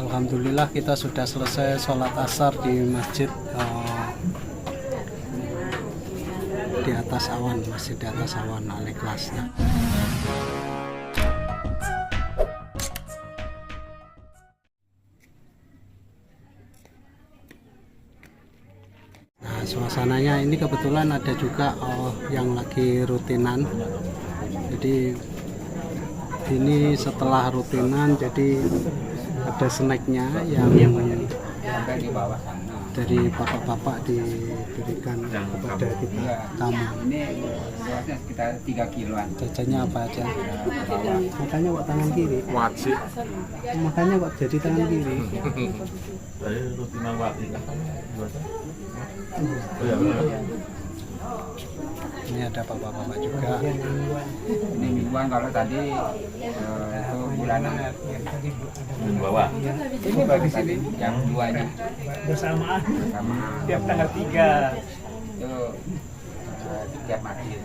Alhamdulillah kita sudah selesai sholat asar di masjid di atas awan, masjid di atas awan Al-Ikhlasnya. Nah, suasananya ini kebetulan ada juga yang lagi rutinan. Jadi ini setelah rutinan, jadi ada snacknya yang dari bapak-bapak diberikan kepada kita tamu. Ini luasnya sekitar 3 kiloan. Jajannya apa aja? Makanya kok tangan kiri? Wajib. Makanya kok jadi tangan kiri? Dari rutinan wajib. Ini ada bapak-bapak juga. Ini mingguan, kalau tadi itu bulanan. Bawah. Ini baru sini yang dua ini bersamaan sama tiap tanggal 3. itu tiap masjid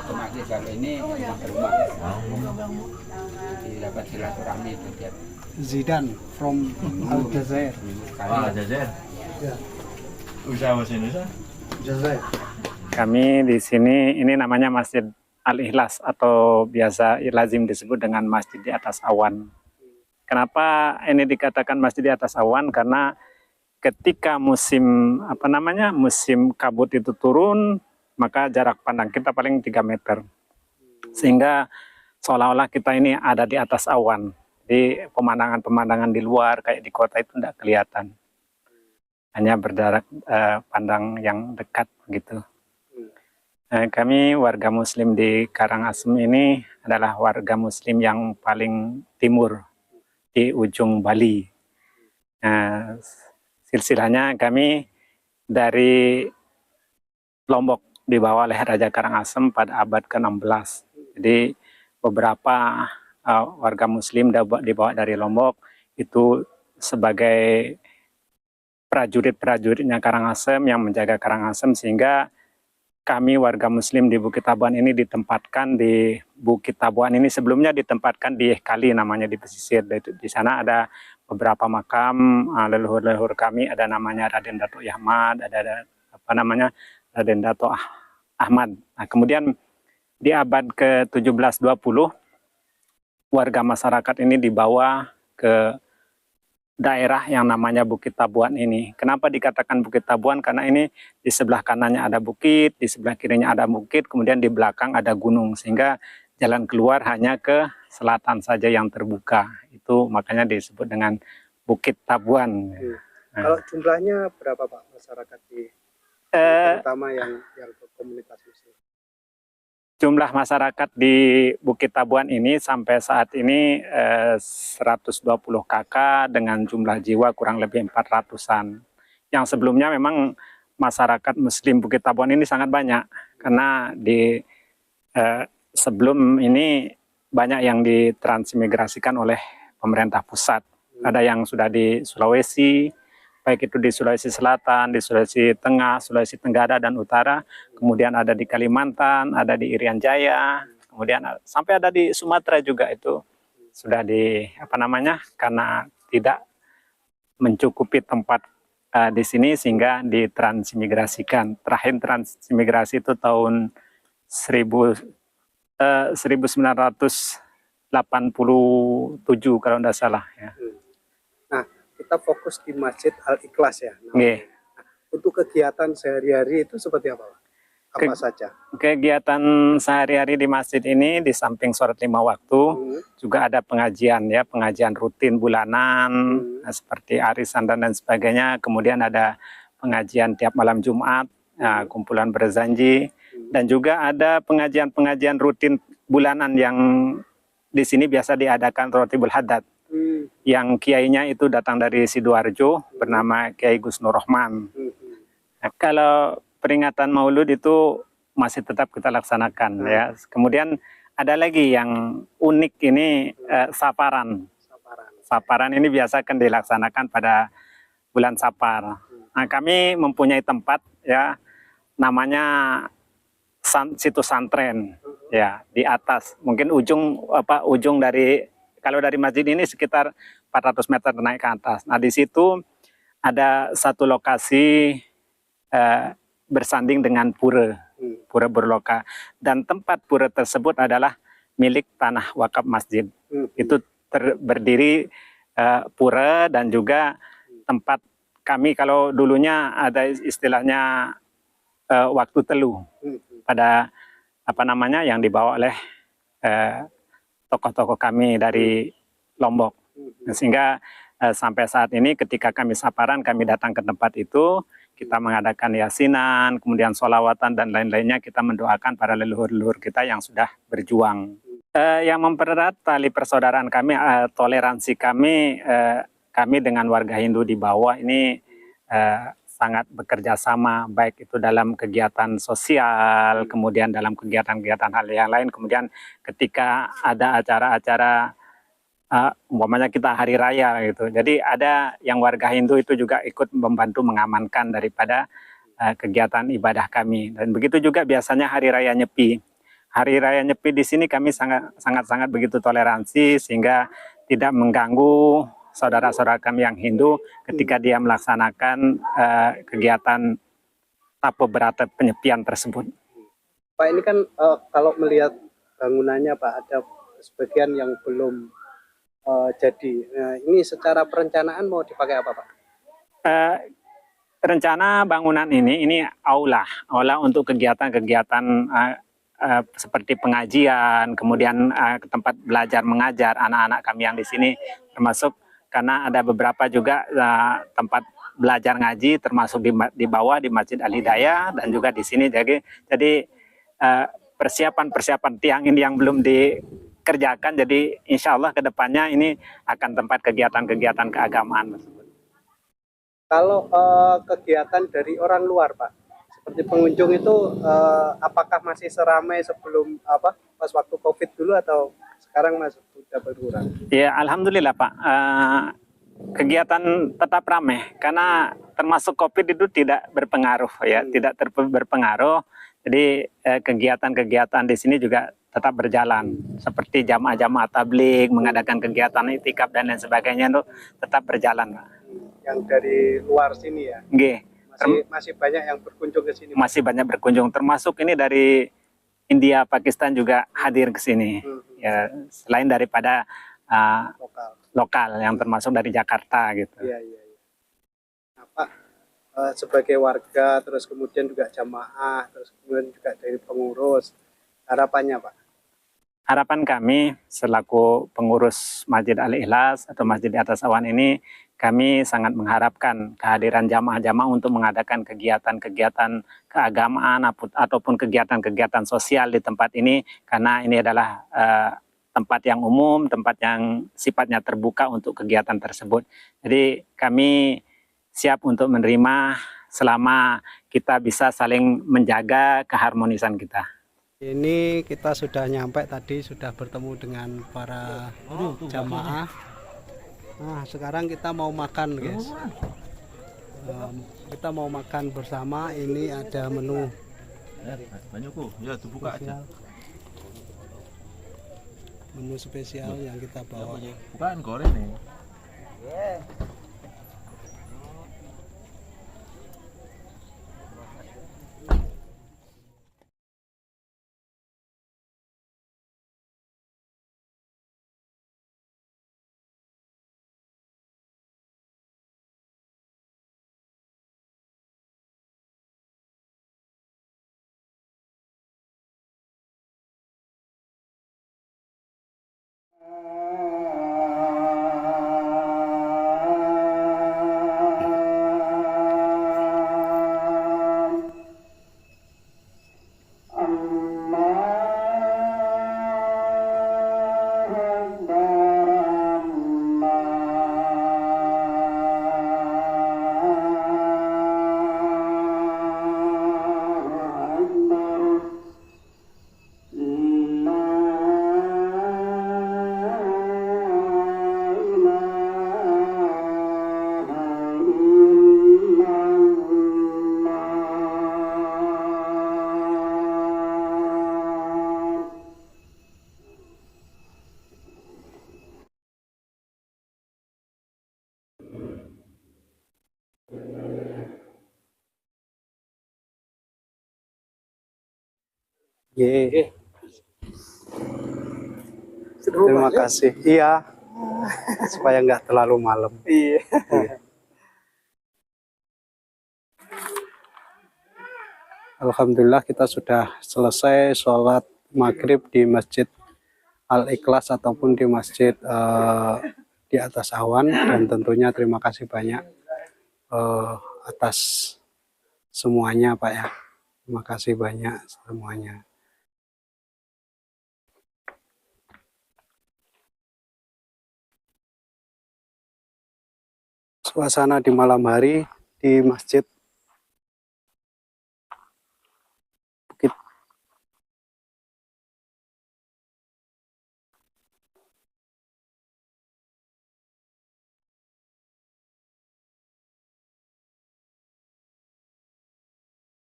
ke masjid. Kalau ini rumah ke rumah, jadi dapat silaturahmi itu tiap Zidan from Aljazair. Ah, jajan. Usaha bahasa Indonesia. Aljazair. Kami di sini, ini namanya Masjid Al-Ikhlas atau biasa lazim disebut dengan Masjid di atas awan. Kenapa ini dikatakan Masjid di atas awan? Karena ketika musim musim kabut itu turun, maka jarak pandang kita paling 3 meter. Sehingga seolah-olah kita ini ada di atas awan. Di pemandangan-pemandangan di luar kayak di kota itu tidak kelihatan. Hanya berjarak pandang yang dekat gitu. Kami warga muslim di Karangasem ini adalah warga muslim yang paling timur di ujung Bali. Silsilahnya kami dari Lombok dibawa oleh Raja Karangasem pada abad ke-16. Jadi beberapa warga muslim dibawa dari Lombok itu sebagai prajurit-prajuritnya Karangasem yang menjaga Karangasem, sehingga kami warga muslim di Bukit Tabuan ini ditempatkan di Bukit Tabuan ini, sebelumnya ditempatkan di Kali namanya, di pesisir. Di sana ada beberapa makam leluhur-leluhur kami, ada namanya Raden Dato Ahmad, ada Raden Dato Ahmad. Nah, kemudian di abad ke-17-20 warga masyarakat ini dibawa ke daerah yang namanya Bukit Tabuan ini. Kenapa dikatakan Bukit Tabuan? Karena ini di sebelah kanannya ada bukit, di sebelah kirinya ada bukit, kemudian di belakang ada gunung, sehingga jalan keluar hanya ke selatan saja yang terbuka. Itu makanya disebut dengan Bukit Tabuan. Kalau jumlahnya berapa Pak masyarakat di terutama yang komunitas muslim? Jumlah masyarakat di Bukit Tabuan ini sampai saat ini 120 kakak dengan jumlah jiwa kurang lebih 400-an. Yang sebelumnya memang masyarakat muslim Bukit Tabuan ini sangat banyak, karena di sebelum ini banyak yang ditransmigrasikan oleh pemerintah pusat. Ada yang sudah di Sulawesi, baik itu di Sulawesi Selatan, di Sulawesi Tengah, Sulawesi Tenggara dan Utara, kemudian ada di Kalimantan, ada di Irian Jaya, kemudian sampai ada di Sumatera juga. Itu sudah karena tidak mencukupi tempat di sini sehingga ditransmigrasikan. Terakhir transmigrasi itu tahun 1987 kalau tidak salah ya. Kita fokus di Masjid Al-Ikhlas ya. Nah, untuk kegiatan sehari-hari itu seperti apa Pak? Apa saja? Kegiatan sehari-hari di masjid ini di samping sholat 5 waktu juga ada pengajian ya, pengajian rutin bulanan seperti arisan dan sebagainya. Kemudian ada pengajian tiap malam Jumat, kumpulan berzanji, dan juga ada pengajian-pengajian rutin bulanan yang di sini biasa diadakan Rotibul Haddad. Yang kiainya itu datang dari Sidoarjo, bernama Kiai Gus Nur Rohman. Nah, kalau peringatan Maulud itu masih tetap kita laksanakan ya. Kemudian ada lagi yang unik ini, saparan. Saparan ini biasa kan dilaksanakan pada bulan Sapar. Nah, kami mempunyai tempat ya, namanya situs santren ya, di atas. Mungkin ujung dari Kalau dari masjid ini sekitar 400 meter naik ke atas. Nah, di situ ada satu lokasi bersanding dengan pura, pura berloka. Dan tempat pura tersebut adalah milik tanah wakaf masjid. Itu berdiri pura dan juga tempat kami, kalau dulunya ada istilahnya waktu teluh pada apa namanya yang dibawa oleh tokoh-tokoh kami dari Lombok. Sehingga sampai saat ini ketika kami saparan, kami datang ke tempat itu, kita mengadakan yasinan, kemudian sholawatan dan lain-lainnya, kita mendoakan para leluhur-leluhur kita yang sudah berjuang. Yang mempererat tali persaudaraan kami, toleransi kami, kami dengan warga Hindu di bawah ini sangat bekerja sama, baik itu dalam kegiatan sosial, kemudian dalam kegiatan-kegiatan hal yang lain, kemudian ketika ada acara-acara umpamanya kita hari raya gitu. Jadi ada yang warga Hindu itu juga ikut membantu mengamankan daripada kegiatan ibadah kami. Dan begitu juga biasanya hari raya Nyepi. Hari raya Nyepi di sini kami sangat begitu toleransi sehingga tidak mengganggu saudara-saudara kami yang Hindu ketika dia melaksanakan kegiatan tapo berata penyepian tersebut. Pak, ini kan kalau melihat bangunannya Pak, ada sebagian yang belum jadi. Nah, ini secara perencanaan mau dipakai apa Pak? Rencana bangunan ini aula untuk kegiatan-kegiatan seperti pengajian, kemudian tempat belajar mengajar anak-anak kami yang di sini, termasuk karena ada beberapa juga tempat belajar ngaji, termasuk di bawah di Masjid Al Hidayah dan juga di sini. Jadi persiapan tiang ini yang belum dikerjakan, jadi insya Allah kedepannya ini akan tempat kegiatan-kegiatan keagamaan tersebut. Kalau kegiatan dari orang luar Pak, seperti pengunjung itu apakah masih seramai sebelum pas waktu COVID dulu atau sekarang masih sudah berkurang? Ya, alhamdulillah Pak, kegiatan tetap ramai karena termasuk COVID itu tidak berpengaruh ya, tidak berpengaruh. Jadi kegiatan-kegiatan di sini juga tetap berjalan, seperti jamaah-jamaah tabligh, mengadakan kegiatan itikaf dan lain sebagainya itu tetap berjalan Pak. Yang dari luar sini ya? Nggih. Masih banyak yang berkunjung ke sini? Masih banyak berkunjung, termasuk ini dari India, Pakistan juga hadir ke sini. Ya, selain daripada lokal yang termasuk dari Jakarta gitu. Iya. Nah, Pak, sebagai warga, terus kemudian juga jamaah, terus kemudian juga dari pengurus, harapannya Pak? Harapan kami selaku pengurus Masjid Al-Ikhlas atau Masjid di Atas Awan ini, kami sangat mengharapkan kehadiran jamaah-jamaah untuk mengadakan kegiatan-kegiatan keagamaan ataupun kegiatan-kegiatan sosial di tempat ini, karena ini adalah tempat yang umum, tempat yang sifatnya terbuka untuk kegiatan tersebut. Jadi kami siap untuk menerima selama kita bisa saling menjaga keharmonisan kita. Ini kita sudah nyampe tadi, sudah bertemu dengan para jamaah. Nah, sekarang kita mau makan guys. Kita mau makan bersama. Ini ada menu ya dibuka aja. Menu spesial yang kita bawa. Bukan goreng nih. Ye. Terima kasih. Iya. Supaya nggak terlalu malam. Iya. Alhamdulillah kita sudah selesai sholat maghrib di Masjid Al-Ikhlas ataupun di masjid di atas awan, dan tentunya terima kasih banyak atas semuanya Pak ya. Terima kasih banyak semuanya. Suasana di malam hari di Masjid Bukit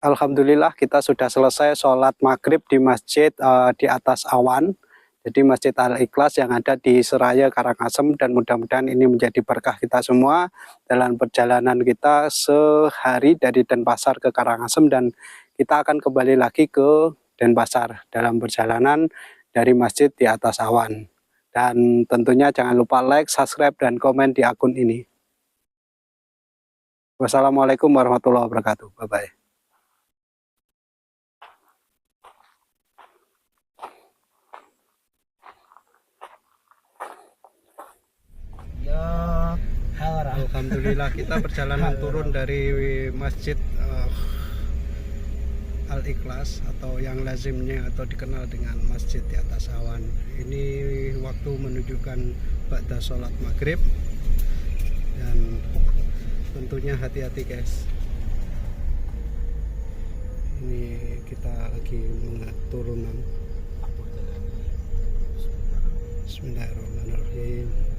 Alhamdulillah kita sudah selesai sholat maghrib di masjid di atas awan, jadi Masjid Al-Ikhlas yang ada di Seraya Karangasem, dan mudah-mudahan ini menjadi berkah kita semua dalam perjalanan kita sehari dari Denpasar ke Karangasem, dan kita akan kembali lagi ke Denpasar dalam perjalanan dari masjid di atas awan. Dan tentunya jangan lupa like, subscribe, dan komen di akun ini. Wassalamualaikum warahmatullahi wabarakatuh. Bye-bye. Alhamdulillah kita perjalanan turun dari Masjid Al-Ikhlas atau yang lazimnya atau dikenal dengan Masjid di atas awan. Ini waktu menunjukkan ba'da sholat maghrib, dan tentunya hati-hati guys. Ini kita lagi turunan. Bismillahirrahmanirrahim.